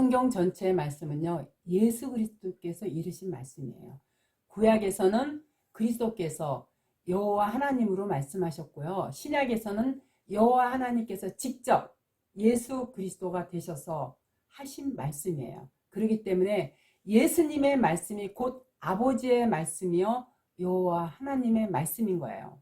성경 전체의 말씀은요, 예수 그리스도께서 이르신 말씀이에요. 구약에서는 그리스도께서 여호와 하나님으로 말씀하셨고요. 신약에서는 여호와 하나님께서 직접 예수 그리스도가 되셔서 하신 말씀이에요. 그렇기 때문에 예수님의 말씀이 곧 아버지의 말씀이요 여호와 하나님의 말씀인 거예요.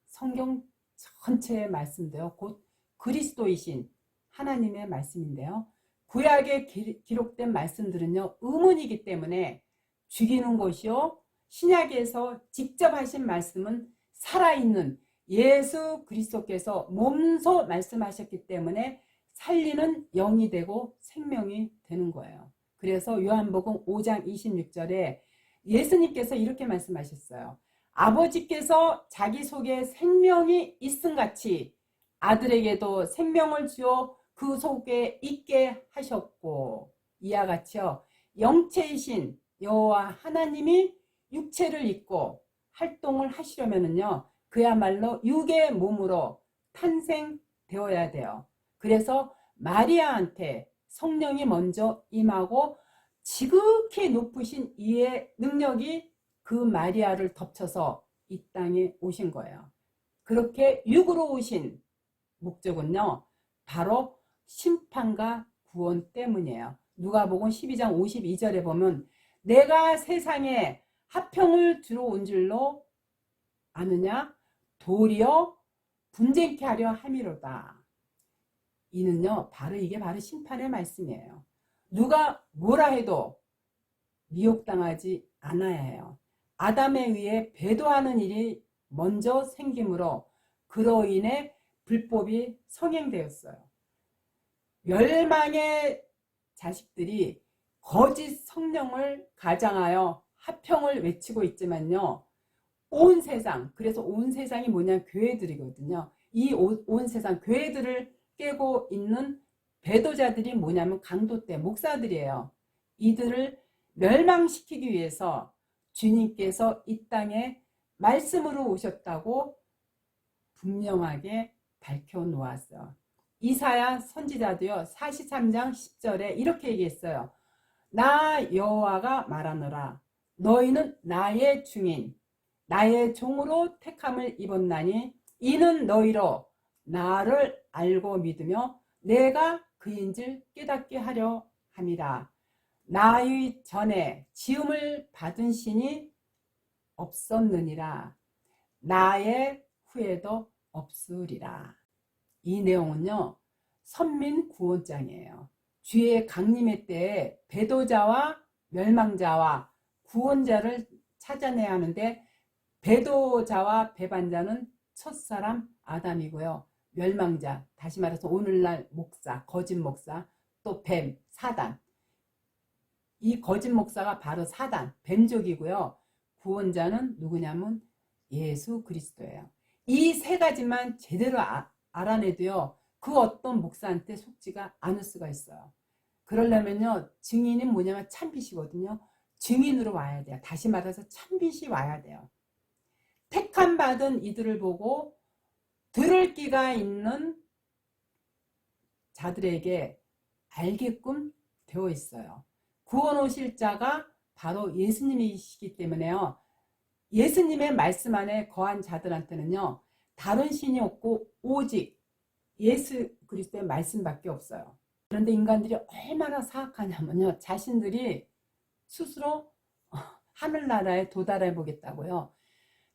성경 전체의 말씀도요, 곧 그리스도이신 하나님의 말씀인데요. 구약에 기록된 말씀들은요, 의문이기 때문에 죽이는 것이요, 신약에서 직접 하신 말씀은 살아있는 예수 그리스도께서 몸소 말씀하셨기 때문에 살리는 영이 되고 생명이 되는 거예요. 그래서 요한복음 5장 26절에 예수님께서 이렇게 말씀하셨어요. 아버지께서 자기 속에 생명이 있음같이 아들에게도 생명을 주어 그 속에 있게 하셨고, 이와 같이요, 영체이신 여호와 하나님이 육체를 입고 활동을 하시려면은요, 그야말로 육의 몸으로 탄생되어야 돼요. 그래서 마리아한테 성령이 먼저 임하고 지극히 높으신 이의 능력이 그 마리아를 덮쳐서 이 땅에 오신 거예요. 그렇게 육으로 오신 목적은요, 바로 심판과 구원 때문이에요. 누가복음 12장 52절에 보면 내가 세상에 화평을 주러 온 줄로 아느냐? 도리어 분쟁케 하려 함이로다. 이는요, 이게 바로 심판의 말씀이에요. 누가 뭐라 해도 미혹당하지 않아야 해요. 아담에 의해 배도하는 일이 먼저 생기므로 그로 인해 불법이 성행되었어요. 멸망의 자식들이 거짓 성령을 가장하여 화평을 외치고 있지만요, 온 세상, 그래서 온 세상이 뭐냐, 교회들이거든요. 이 온 세상 교회들을 깨고 있는 배도자들이 뭐냐면 강도떼 목사들이에요. 이들을 멸망시키기 위해서 주님께서 이 땅에 말씀으로 오셨다고 분명하게 밝혀놓았어요. 이사야 선지자도요, 43장 10절에 이렇게 얘기했어요. 나 여호와가 말하노라. 너희는 나의 증인, 나의 종으로 택함을 입었나니 이는 너희로 나를 알고 믿으며 내가 그인줄 깨닫게 하려 함이라. 나의 전에 지음을 받은 신이 없었느니라. 나의 후에도 없으리라. 이 내용은요, 선민구원장이에요. 주의 강림의 때에 배도자와 멸망자와 구원자를 찾아내야 하는데, 배도자와 배반자는 첫사람 아담이고요, 멸망자, 다시 말해서 오늘날 목사, 거짓 목사, 또 뱀, 사단, 이 거짓 목사가 바로 사단, 뱀족이고요, 구원자는 누구냐면 예수 그리스도예요. 이 세 가지만 제대로 알아내도요, 그 어떤 목사한테 속지가 않을 수가 있어요. 그러려면요, 증인이 뭐냐면 참빛이거든요. 증인으로 와야 돼요. 다시 말해서 참빛이 와야 돼요. 택함 받은 이들을 보고 들을 끼가 있는 자들에게 알게끔 되어 있어요. 구원 오실 자가 바로 예수님이시기 때문에요, 예수님의 말씀 안에 거한 자들한테는요, 다른 신이 없고 오직 예수 그리스도의 말씀밖에 없어요. 그런데 인간들이 얼마나 사악하냐면요, 자신들이 스스로 하늘나라에 도달해 보겠다고요,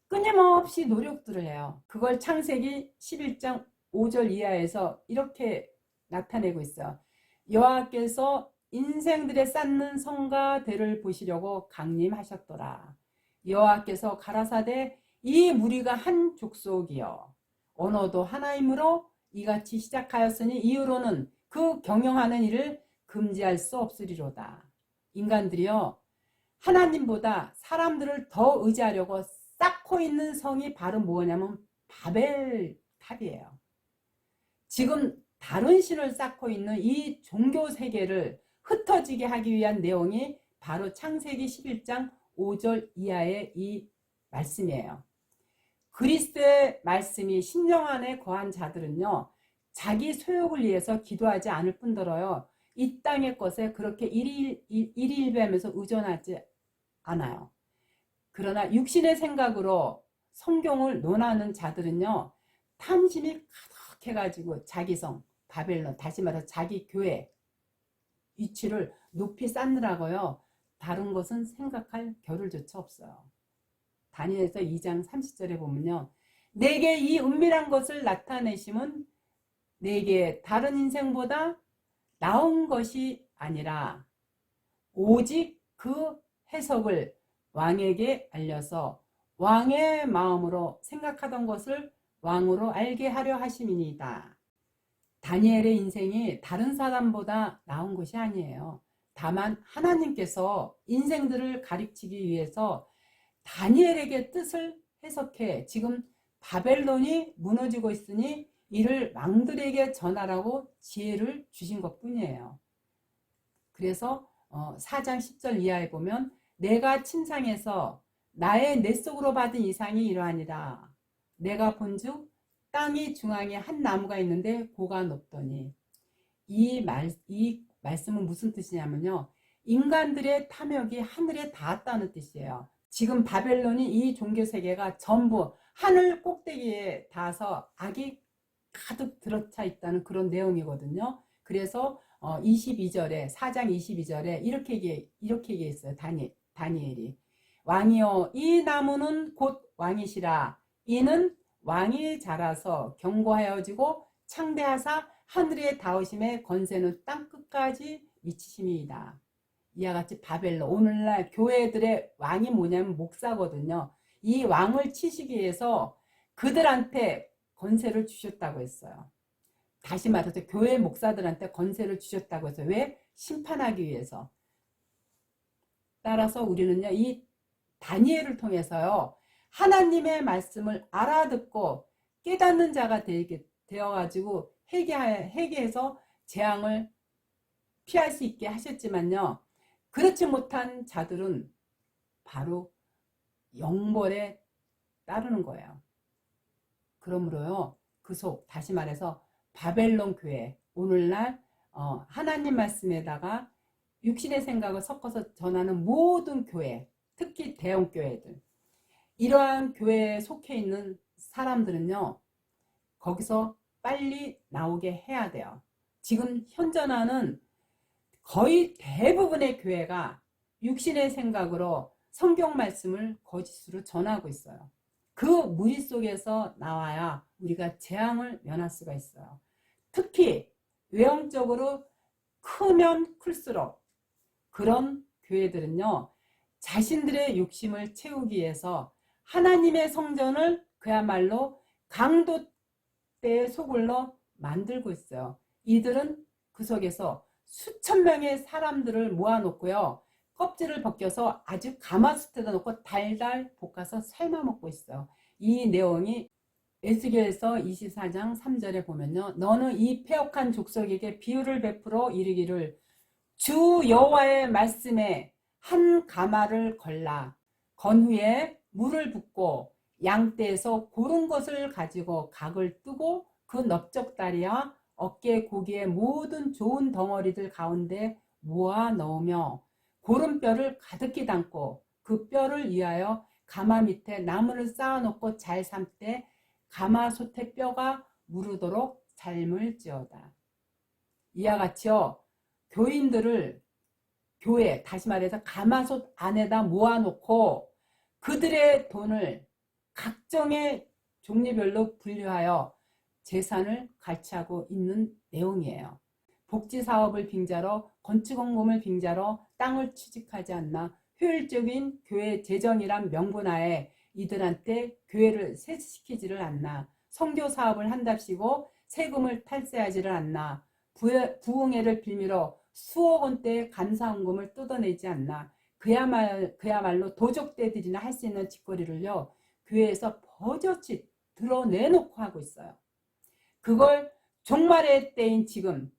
끊임없이 노력들을 해요. 그걸 창세기 11장 5절 이하에서 이렇게 나타내고 있어요. 여호와께서 인생들의 쌓는 성과 대를 보시려고 강림하셨더라. 여호와께서 가라사대 이 무리가 한 족속이여 언어도 하나이므로 이같이 시작하였으니 이후로는 그 경영하는 일을 금지할 수 없으리로다. 인간들이요, 하나님보다 사람들을 더 의지하려고 쌓고 있는 성이 바로 뭐냐면 바벨탑이에요. 지금 다른 신을 쌓고 있는 이 종교 세계를 흩어지게 하기 위한 내용이 바로 창세기 11장 5절 이하의 이 말씀이에요. 그리스도의 말씀이 심령 안에 거한 자들은요, 자기 소욕을 위해서 기도하지 않을 뿐더러요, 이 땅의 것에 그렇게 일희일비하면서 의존하지 않아요. 그러나 육신의 생각으로 성경을 논하는 자들은요, 탐심이 가득해가지고 자기성, 바벨론, 다시 말해서 자기 교회 위치를 높이 쌓느라고요, 다른 것은 생각할 겨를조차 없어요. 다니엘서 2장 30절에 보면요, 내게 이 은밀한 것을 나타내심은 내게 다른 인생보다 나은 것이 아니라 오직 그 해석을 왕에게 알려서 왕의 마음으로 생각하던 것을 왕으로 알게 하려 하심이니이다. 다니엘의 인생이 다른 사람보다 나은 것이 아니에요. 다만 하나님께서 인생들을 가르치기 위해서 다니엘에게 뜻을 해석해 지금 바벨론이 무너지고 있으니 이를 왕들에게 전하라고 지혜를 주신 것 뿐이에요. 그래서 4장 10절 이하에 보면 내가 침상에서 나의 뇌 속으로 받은 이상이 이러하니라. 내가 본즉 땅이 중앙에 한 나무가 있는데 고가 높더니 이 말씀은 무슨 뜻이냐면요. 인간들의 탐욕이 하늘에 닿았다는 뜻이에요. 지금 바벨론이 이 종교 세계가 전부 하늘 꼭대기에 닿아서 악이 가득 들어차 있다는 그런 내용이거든요. 그래서 22절에 4장 22절에 이렇게 얘기했어요. 다니엘이 왕이여 이 나무는 곧 왕이시라. 이는 왕이 자라서 견고하여지고 창대하사 하늘에 닿으심에 권세는 땅끝까지 미치심이다. 이와 같이 바벨론, 오늘날 교회들의 왕이 뭐냐면 목사거든요. 이 왕을 치시기 위해서 그들한테 권세를 주셨다고 했어요. 다시 말해서 교회 목사들한테 권세를 주셨다고 해서 왜? 심판하기 위해서. 따라서 우리는요, 이 다니엘을 통해서요, 하나님의 말씀을 알아듣고 깨닫는 자가 되어가지고 회개해서 재앙을 피할 수 있게 하셨지만요, 그렇지 못한 자들은 바로 영벌에 따르는 거예요. 그러므로요, 다시 말해서 바벨론 교회, 오늘날 하나님 말씀에다가 육신의 생각을 섞어서 전하는 모든 교회, 특히 대형 교회들, 이러한 교회에 속해 있는 사람들은요, 거기서 빨리 나오게 해야 돼요. 지금 현존하는 거의 대부분의 교회가 육신의 생각으로 성경 말씀을 거짓으로 전하고 있어요. 그 무리 속에서 나와야 우리가 재앙을 면할 수가 있어요. 특히 외형적으로 크면 클수록 그런 교회들은요, 자신들의 욕심을 채우기 위해서 하나님의 성전을 그야말로 강도대의 소굴로 만들고 있어요. 이들은 그 속에서 수천 명의 사람들을 모아놓고요, 껍질을 벗겨서 아주 가마솥에다 놓고 달달 볶아서 삶아 먹고 있어요. 이 내용이 에스겔서 24장 3절에 보면요, 너는 이 패역한 족속에게 비유를 베풀어 이르기를 주 여호와의 말씀에 한 가마를 걸라. 건 후에 물을 붓고 양떼에서 고른 것을 가지고 각을 뜨고 그 넓적다리와 어깨 고기의 모든 좋은 덩어리들 가운데 모아 넣으며 고른 뼈를 가득히 담고 그 뼈를 위하여 가마 밑에 나무를 쌓아놓고 잘 삶되 가마솥의 뼈가 무르도록 삶을지어다. 이와 같이요, 교인들을 교회, 다시 말해서 가마솥 안에다 모아놓고 그들의 돈을 각종의 종류별로 분류하여 재산을 갈취하고 있는 내용이에요. 복지사업을 빙자로, 건축원금을 빙자로 땅을 취직하지 않나, 효율적인 교회 재정이란 명분하에 이들한테 교회를 세시키지를 않나, 선교사업을 한답시고 세금을 탈세하지를 않나, 부흥회를 빌미로 수억 원대의 감사원금을 뜯어내지 않나, 그야말로 도적대들이나 할 수 있는 짓거리를요, 교회에서 버젓이 드러내놓고 하고 있어요. 그걸 종말의 때인 지금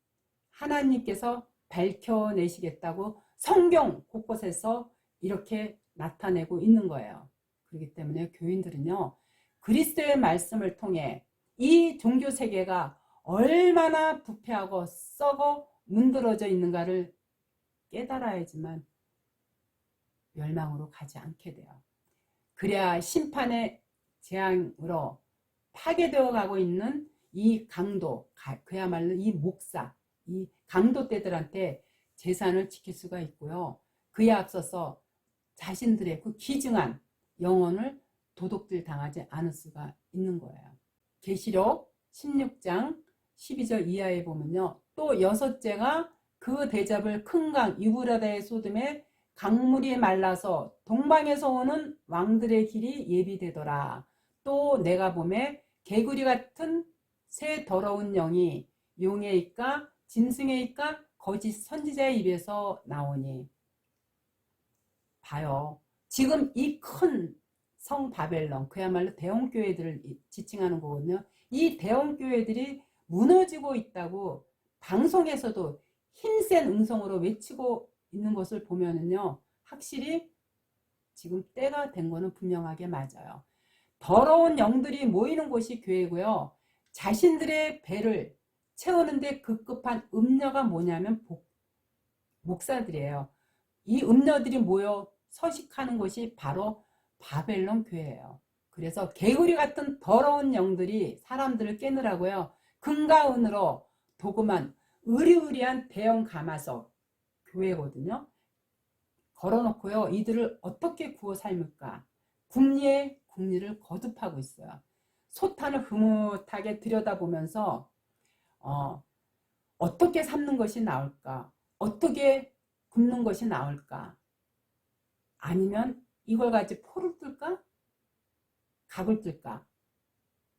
하나님께서 밝혀내시겠다고 성경 곳곳에서 이렇게 나타내고 있는 거예요. 그렇기 때문에 교인들은요, 그리스도의 말씀을 통해 이 종교 세계가 얼마나 부패하고 썩어 문드러져 있는가를 깨달아야지만 멸망으로 가지 않게 돼요. 그래야 심판의 재앙으로 파괴되어 가고 있는 이 강도, 그야말로 이 목사, 이 강도떼들한테 재산을 지킬 수가 있고요. 그에 앞서서 자신들의 그 귀중한 영혼을 도둑질 당하지 않을 수가 있는 거예요. 계시록 16장 12절 이하에 보면요. 또 여섯째가 그 대접을 큰 강 유브라데에 쏟음에 강물이 말라서 동방에서 오는 왕들의 길이 예비되더라. 또 내가 보매 개구리 같은 새 더러운 영이 용의 입과 짐승의 입과 거짓 선지자의 입에서 나오니. 봐요. 지금 이 큰 성 바벨론, 그야말로 대형 교회들을 지칭하는 거거든요. 이 대형 교회들이 무너지고 있다고 방송에서도 힘센 음성으로 외치고 있는 것을 보면은요, 확실히 지금 때가 된 거는 분명하게 맞아요. 더러운 영들이 모이는 곳이 교회고요. 자신들의 배를 채우는데 급급한 음녀가 뭐냐면 목사들이에요. 이 음녀들이 모여 서식하는 곳이 바로 바벨론 교회예요. 그래서 개구리 같은 더러운 영들이 사람들을 깨느라고요. 금과 은으로 도금한 으리으리한 대형 가마석 교회거든요. 걸어놓고요. 이들을 어떻게 구워 삶을까? 궁리에 궁리를 거듭하고 있어요. 소탄을 흐뭇하게 들여다보면서 어떻게 삶는 것이 나올까? 어떻게 굽는 것이 나올까? 아니면 이걸 가지고 포를 뜰까? 각을 뜰까?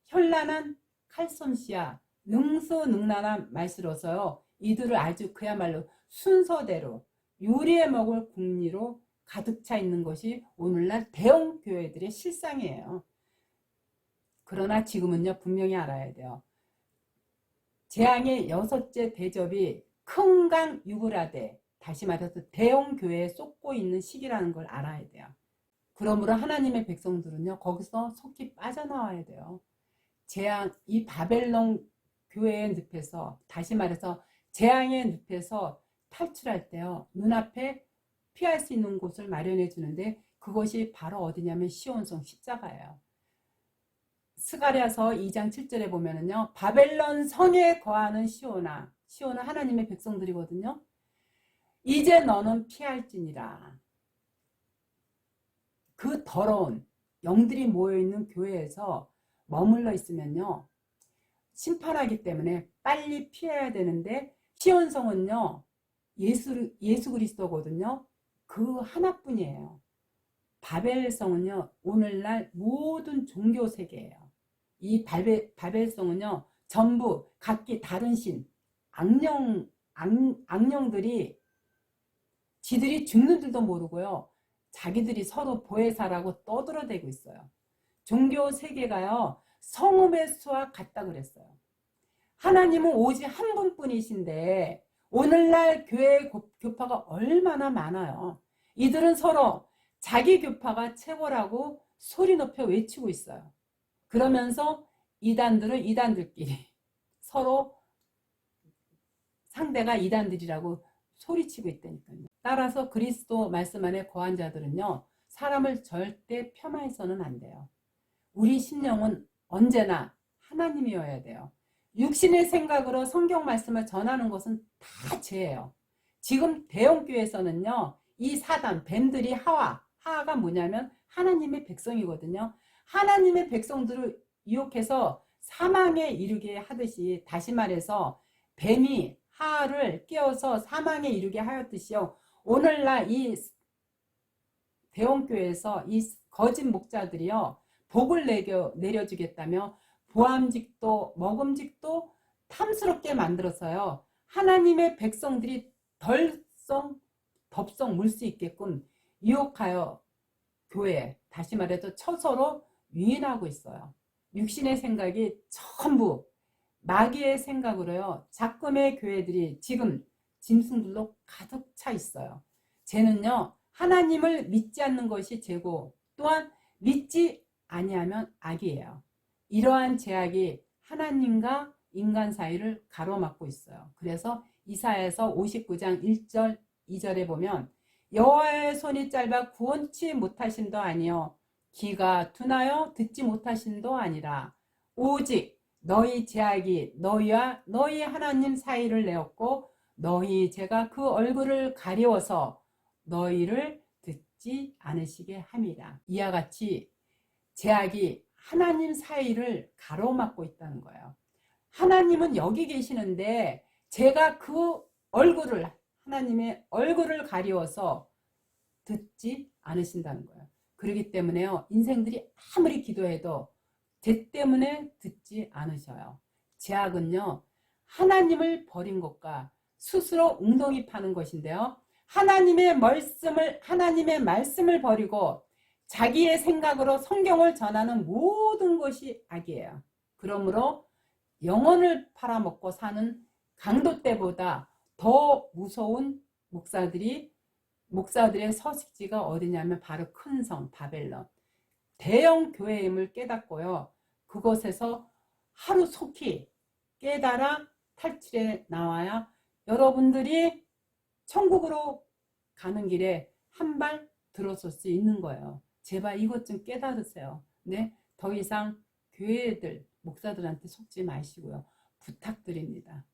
현란한 칼솜씨야 능수능란한 말씨로서요. 이들을 아주 그야말로 순서대로 요리해 먹을 궁리로 가득 차 있는 것이 오늘날 대형 교회들의 실상이에요. 그러나 지금은요, 분명히 알아야 돼요. 재앙의 여섯째 대접이 큰 강 유브라데, 다시 말해서 대형 교회에 쏟고 있는 시기라는 걸 알아야 돼요. 그러므로 하나님의 백성들은요, 거기서 속히 빠져나와야 돼요. 재앙, 이 바벨론 교회의 늪에서, 다시 말해서 재앙의 늪에서 탈출할 때요, 눈앞에 피할 수 있는 곳을 마련해 주는데, 그것이 바로 어디냐면 시온성 십자가예요. 스가랴서 2장 7절에 보면은요, 바벨론 성에 거하는 시온아, 시온은 하나님의 백성들이거든요. 이제 너는 피할지니라. 그 더러운 영들이 모여있는 교회에서 머물러 있으면요, 심판하기 때문에 빨리 피해야 되는데, 시온성은요, 예수 그리스도거든요. 그 하나뿐이에요. 바벨성은요, 오늘날 모든 종교 세계예요. 이 바벨성은요, 전부 각기 다른 신, 악령들이 지들이 죽는 줄도 모르고요, 자기들이 서로 보혜사라고 떠들어대고 있어요. 종교 세계가요, 성읍의 수와 같다 그랬어요. 하나님은 오직 한 분뿐이신데 오늘날 교회 교파가 얼마나 많아요. 이들은 서로 자기 교파가 최고라고 소리 높여 외치고 있어요. 그러면서 이단들은 이단들끼리 서로 상대가 이단들이라고 소리치고 있다니까요. 따라서 그리스도 말씀 안에 거한 자들은요, 사람을 절대 폄하해서는 안 돼요. 우리 심령은 언제나 하나님이어야 돼요. 육신의 생각으로 성경 말씀을 전하는 것은 다 죄예요. 지금 대형교회에서는요, 이 사단, 뱀들이 하와가 뭐냐면 하나님의 백성이거든요. 하나님의 백성들을 유혹해서 사망에 이르게 하듯이, 다시 말해서 뱀이 하와를 깨워서 사망에 이르게 하였듯이요, 오늘날 이 대형교회에서 이 거짓 목자들이요, 복을 내려주겠다며 보암직도 먹음직도 탐스럽게 만들어서요, 하나님의 백성들이 덥석 물 수 있게끔 유혹하여 교회, 다시 말해서 처서로 유인하고 있어요. 육신의 생각이 전부 마귀의 생각으로요, 작금의 교회들이 지금 짐승들로 가득 차 있어요. 쟤는요, 하나님을 믿지 않는 것이 죄고, 또한 믿지 아니하면 악이에요. 이러한 죄악이 하나님과 인간 사이를 가로막고 있어요. 그래서 이사야서 59장 1절 2절에 보면 여호와의 손이 짧아 구원치 못하심도 아니요 귀가 둔하여 듣지 못하심도 아니라 오직 너희 죄악이 너희와 너희 하나님 사이를 내었고 너희 죄가 그 얼굴을 가리워서 너희를 듣지 않으시게 함이라. 이와 같이 죄악이 하나님 사이를 가로막고 있다는 거예요. 하나님은 여기 계시는데 제가 그 얼굴을 하나님의 얼굴을 가리워서 듣지 않으신다는 거예요. 그렇기 때문에요. 인생들이 아무리 기도해도 죄 때문에 듣지 않으셔요. 죄악은요. 하나님을 버린 것과 스스로 웅덩이 파는 것인데요. 하나님의 말씀을 버리고 자기의 생각으로 성경을 전하는 모든 것이 악이에요. 그러므로 영혼을 팔아먹고 사는 강도 때보다 더 무서운 목사들의 서식지가 어디냐면 바로 큰 성 바벨론 대형 교회임을 깨닫고요. 그곳에서 하루속히 깨달아 탈출해 나와야 여러분들이 천국으로 가는 길에 한 발 들어설 수 있는 거예요. 제발 이것 좀 깨달으세요. 네, 더 이상 교회들 목사들한테 속지 마시고요. 부탁드립니다.